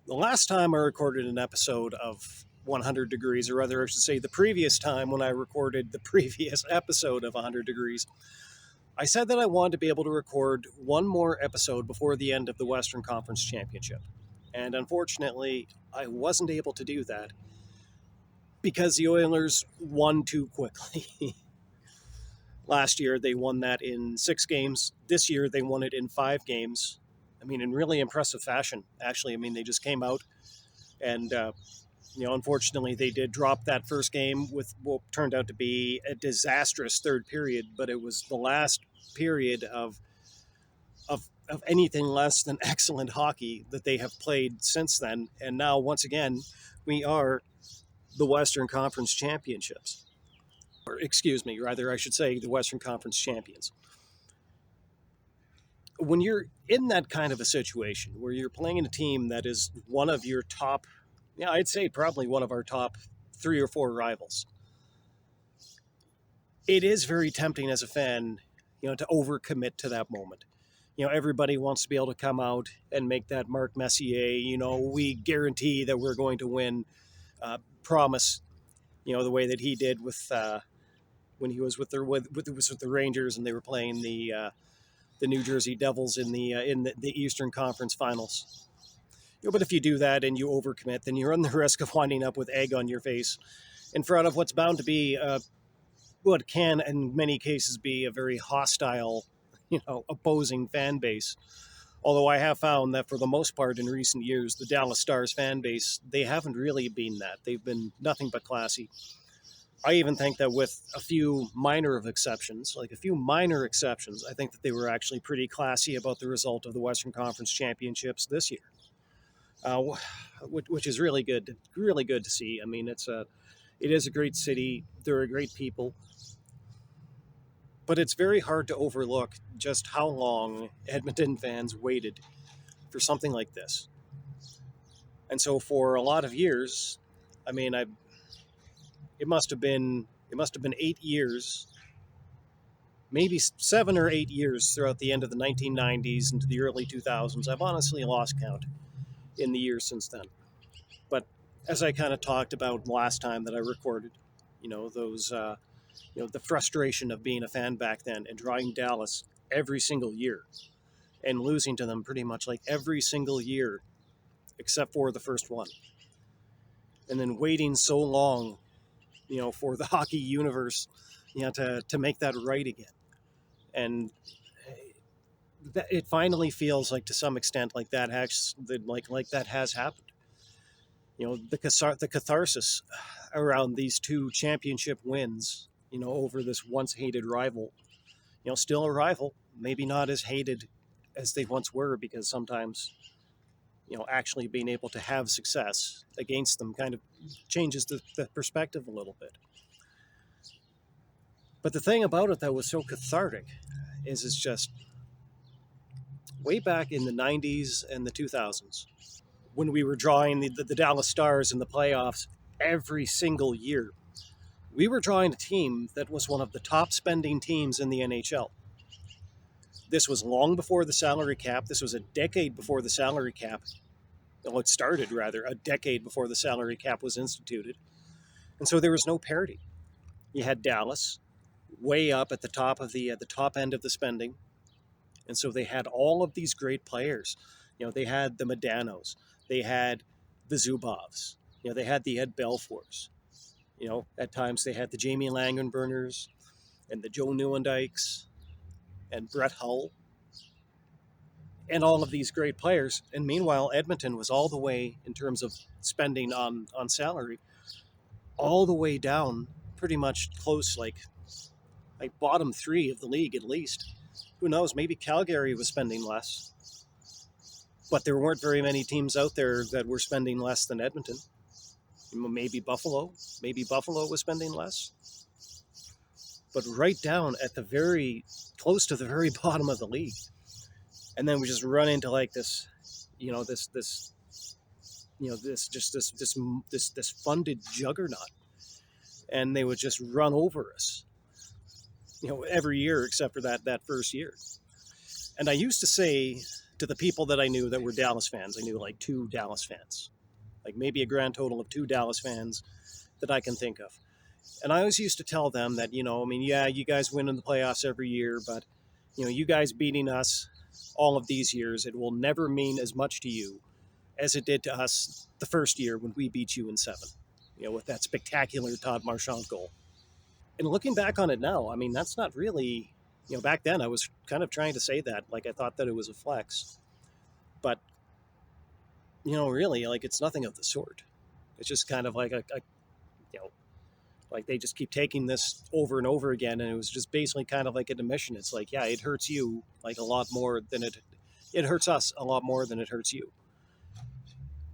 The last time I recorded an episode of 100 Degrees, or rather, I should say, the previous time when I recorded the previous episode of 100 Degrees, I said that I wanted to be able to record one more episode before the end of the Western Conference Championship. And unfortunately, I wasn't able to do that because the Oilers won too quickly. Last year, they won that in 6 games. This year, they won it in 5 games. I mean, in really impressive fashion, actually. I mean, they just came out and, unfortunately, they did drop that first game with what turned out to be a disastrous third period, but it was the last period of anything less than excellent hockey that they have played since then. And now, once again, we are the Western Conference Championships. Or, excuse me, rather, I should say the Western Conference Champions. When you're in that kind of a situation where you're playing in a team that is one of your top, I'd say probably one of our top 3 or 4 rivals, it is very tempting as a fan, to overcommit to that moment. Everybody wants to be able to come out and make that Mark Messier, we guarantee that we're going to win promise, the way that he did with when he was with the Rangers and they were playing the New Jersey Devils in the Eastern Conference Finals. But if you do that and you overcommit, then you run the risk of winding up with egg on your face in front of what's bound to be what can, in many cases, be a very hostile, opposing fan base. Although I have found that for the most part in recent years, the Dallas Stars fan base, they haven't really been that. They've been nothing but classy. I even think that with a few minor exceptions, I think that they were actually pretty classy about the result of the Western Conference Championships this year, which is really good to see. I mean, it is a great city. There are great people. But it's very hard to overlook just how long Edmonton fans waited for something like this. And so for a lot of years, I mean, it must have been 8 years, maybe 7 or 8 years throughout the end of the 1990s into the early 2000s. I've honestly lost count in the years since then. But as I kind of talked about last time that I recorded, those, the frustration of being a fan back then and drawing Dallas every single year and losing to them pretty much like every single year except for the first one. And then waiting so long, for the hockey universe, to make that right again. And it finally feels like, to some extent, like that has happened. The catharsis around these 2 championship wins, over this once hated rival, still a rival, maybe not as hated as they once were, because sometimes, actually being able to have success against them kind of changes the perspective a little bit. But the thing about it that was so cathartic is it's just way back in the 90s and the 2000s, when we were drawing the Dallas Stars in the playoffs every single year, we were drawing a team that was one of the top spending teams in the NHL. This was long before the salary cap. This was a decade before the salary cap. Well, it started, rather, a decade before the salary cap was instituted. And so there was no parity. You had Dallas way up at the top of the top end of the spending. And so they had all of these great players. They had the Medanos. They had the Zubovs. They had the Ed Belfours. At times they had the Jamie Langenburners and the Joe Nieuwendykes and Brett Hull and all of these great players. And meanwhile, Edmonton was all the way, in terms of spending on salary, all the way down, pretty much close, like bottom 3 of the league at least. Who knows, maybe Calgary was spending less. But there weren't very many teams out there that were spending less than Edmonton. Maybe Buffalo was spending less. But right down at close to the very bottom of the league. And then we just run into like this funded juggernaut. And they would just run over us, every year except for that first year. And I used to say To the people that I knew that were Dallas fans, I knew like two Dallas fans, like maybe a grand total of two Dallas fans that I can think of. And I always used to tell them that, I mean, yeah, you guys win in the playoffs every year, but, you guys beating us all of these years, it will never mean as much to you as it did to us the first year when we beat you in seven, with that spectacular Todd Marchand goal. And looking back on it now, I mean, that's not really, back then I was kind of trying to say that, like I thought that it was a flex, but, really, like it's nothing of the sort. It's just kind of like you know, like they just keep taking this over and over again, and it was just basically kind of like an admission. It's like, yeah, it hurts you like a lot more than it hurts us a lot more than it hurts you,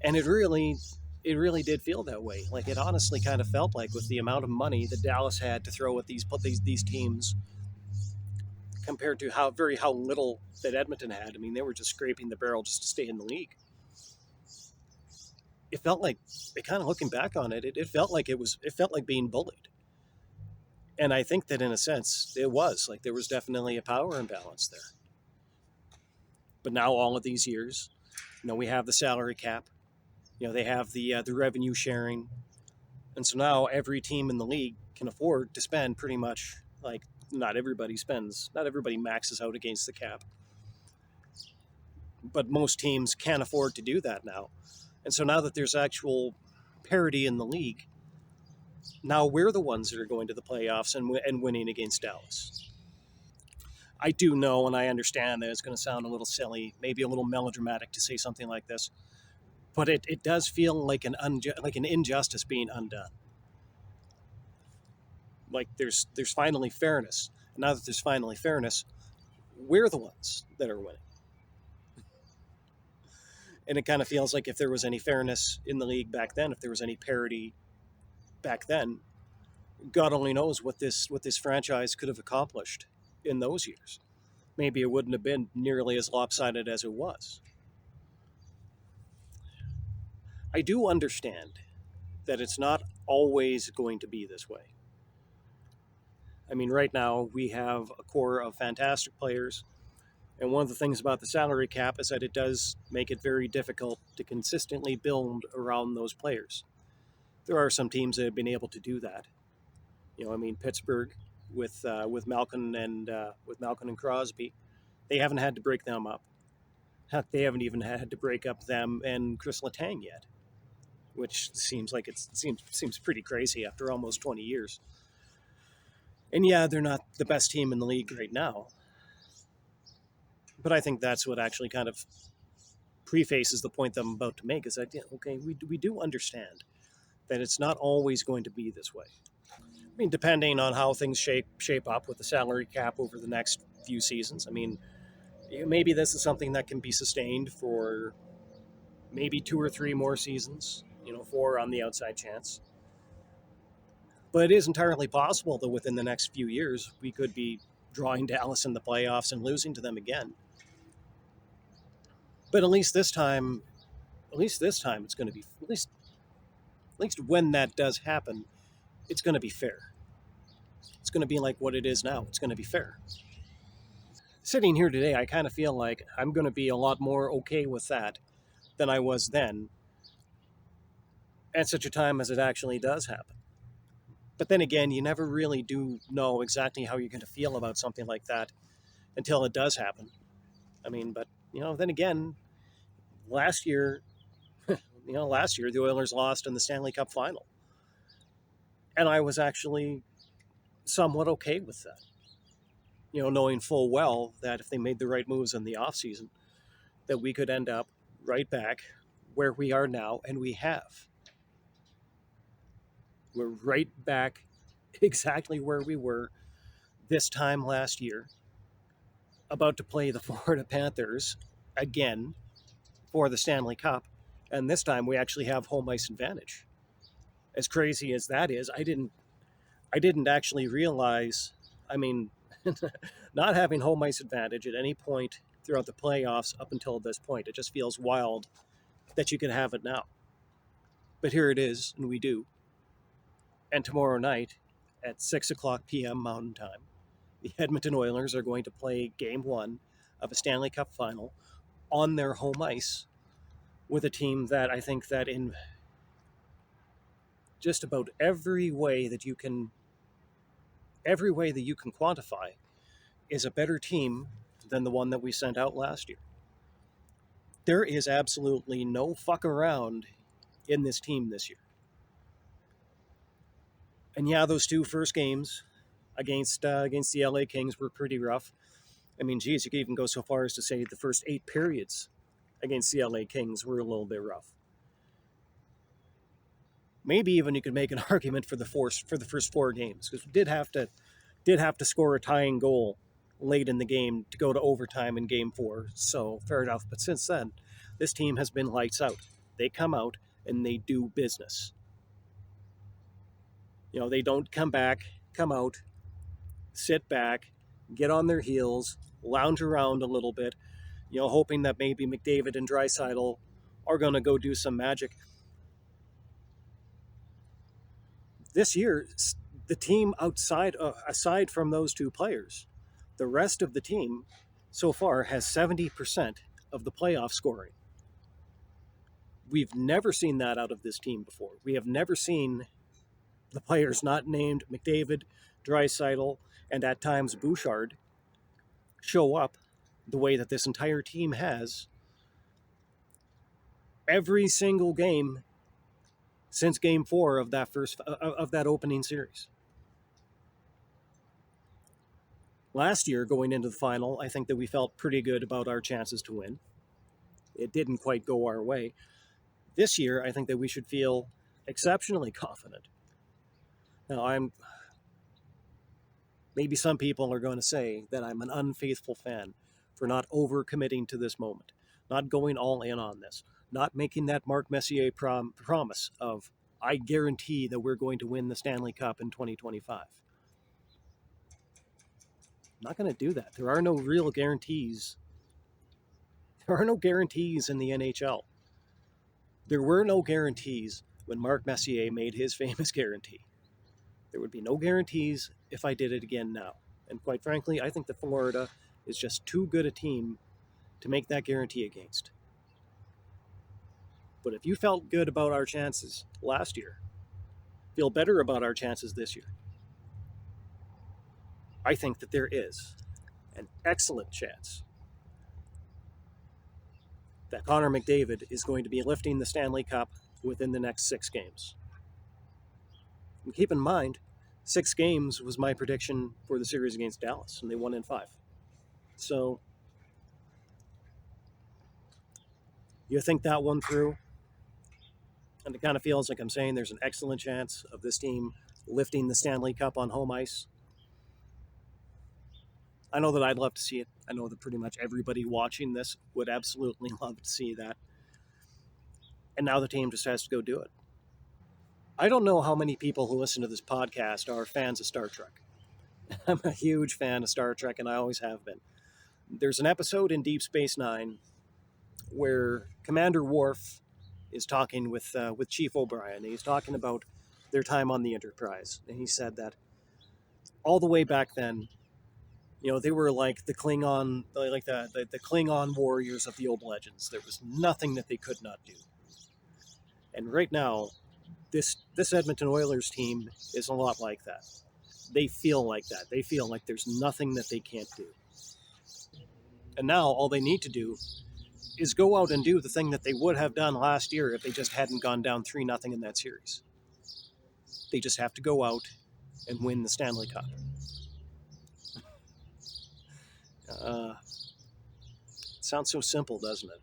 and it really did feel that way. Like it honestly kind of felt like with the amount of money that Dallas had to throw at these teams compared to how little that Edmonton had. I mean, they were just scraping the barrel just to stay in the league. It felt like it kind of looking back on it, it felt like it felt like being bullied. And I think that in a sense it was like there was definitely a power imbalance there. But now all of these years, we have the salary cap, they have the revenue sharing, and so now every team in the league can afford to spend pretty much like not everybody maxes out against the cap, but most teams can afford to do that now. And so now that there's actual parity in the league, now we're the ones that are going to the playoffs and winning against Dallas. I do know and I understand that it's going to sound a little silly, maybe a little melodramatic to say something like this, but it does feel like like an injustice being undone. Like there's finally fairness. And now that there's finally fairness, we're the ones that are winning. And it kind of feels like if there was any fairness in the league back then, if there was any parity back then, God only knows what this franchise could have accomplished in those years. Maybe it wouldn't have been nearly as lopsided as it was. I do understand that it's not always going to be this way. I mean, right now we have a core of fantastic players, and one of the things about the salary cap is that it does make it very difficult to consistently build around those players. There are some teams that have been able to do that. I mean, Pittsburgh with Malkin and Crosby, they haven't had to break them up. Heck, they haven't even had to break up them and Chris Letang yet, which seems pretty crazy after almost 20 years. And yeah, they're not the best team in the league right now, but I think that's what actually kind of prefaces the point that I'm about to make. Is that, yeah, okay, we do understand that it's not always going to be this way. I mean, depending on how things shape up with the salary cap over the next few seasons. I mean, maybe this is something that can be sustained for maybe two or three more seasons. Four on the outside chance. But it is entirely possible that within the next few years we could be drawing Dallas in the playoffs and losing to them again. But at least this time it's going to be at least when that does happen, it's going to be fair. It's going to be like what it is now. It's going to be fair. Sitting here today, I kind of feel like I'm going to be a lot more okay with that than I was then at such a time as it actually does happen. But then again, you never really do know exactly how you're going to feel about something like that until it does happen. I mean, but then again, last year, last year the Oilers lost in the Stanley Cup final, and I was actually somewhat okay with that. Knowing full well that if they made the right moves in the offseason, that we could end up right back where we are now, and we have. We're right back exactly where we were this time last year, about to play the Florida Panthers again for the Stanley Cup, and this time we actually have home ice advantage. As crazy as that is, I didn't actually realize. I mean, not having home ice advantage at any point throughout the playoffs up until this point, it just feels wild that you can have it now. But here it is, and we do. And tomorrow night at 6 o'clock p.m. Mountain Time, the Edmonton Oilers are going to play Game 1 of a Stanley Cup final on their home ice with a team that I think that in just about every way that you can quantify is a better team than the one that we sent out last year. There is absolutely no fuck around in this team this year. And yeah, those two first games against the LA Kings were pretty rough. I mean, geez, you could even go so far as to say the first 8 periods against the LA Kings were a little bit rough. Maybe even you could make an argument for the first 4 games, because we did have to score a tying goal late in the game to go to overtime in Game 4. So fair enough. But since then, this team has been lights out. They come out and they do business. You know, they don't come out, sit back, get on their heels, lounge around a little bit, you know, hoping that maybe McDavid and Draisaitl are going to go do some magic. This year, the team aside from those 2 players, the rest of the team so far has 70% of the playoff scoring. We've never seen that out of this team before. We have never seen the players not named McDavid, Draisaitl, and at times Bouchard show up the way that this entire team has every single game since Game 4 of that opening series. Last year, going into the final, I think that we felt pretty good about our chances to win. It didn't quite go our way. This year, I think that we should feel exceptionally confident. Now, maybe some people are going to say that I'm an unfaithful fan for not overcommitting to this moment, not going all in on this, not making that Mark Messier promise of, I guarantee that we're going to win the Stanley Cup in 2025. I'm not going to do that. There are no real guarantees. There are no guarantees in the NHL. There were no guarantees when Mark Messier made his famous guarantee. There would be no guarantees if I did it again now. And quite frankly, I think that Florida is just too good a team to make that guarantee against. But if you felt good about our chances last year, feel better about our chances this year, I think that there is an excellent chance that Connor McDavid is going to be lifting the Stanley Cup within the next 6 games. And keep in mind, 6 games was my prediction for the series against Dallas, and they won in 5. So, you think that one through, and it kind of feels like I'm saying there's an excellent chance of this team lifting the Stanley Cup on home ice. I know that I'd love to see it. I know that pretty much everybody watching this would absolutely love to see that. And now the team just has to go do it. I don't know how many people who listen to this podcast are fans of Star Trek. I'm a huge fan of Star Trek, and I always have been. There's an episode in Deep Space Nine where Commander Worf is talking with Chief O'Brien. He's talking about their time on the Enterprise, and he said that all the way back then, you know, they were like the Klingon, like the Klingon warriors of the old legends. There was nothing that they could not do. And right now, this Edmonton Oilers team is a lot like that. They feel like that. They feel like there's nothing that they can't do. And now all they need to do is go out and do the thing that they would have done last year if they just hadn't gone down 3-0 in that series. They just have to go out and win the Stanley Cup. It sounds so simple, doesn't it?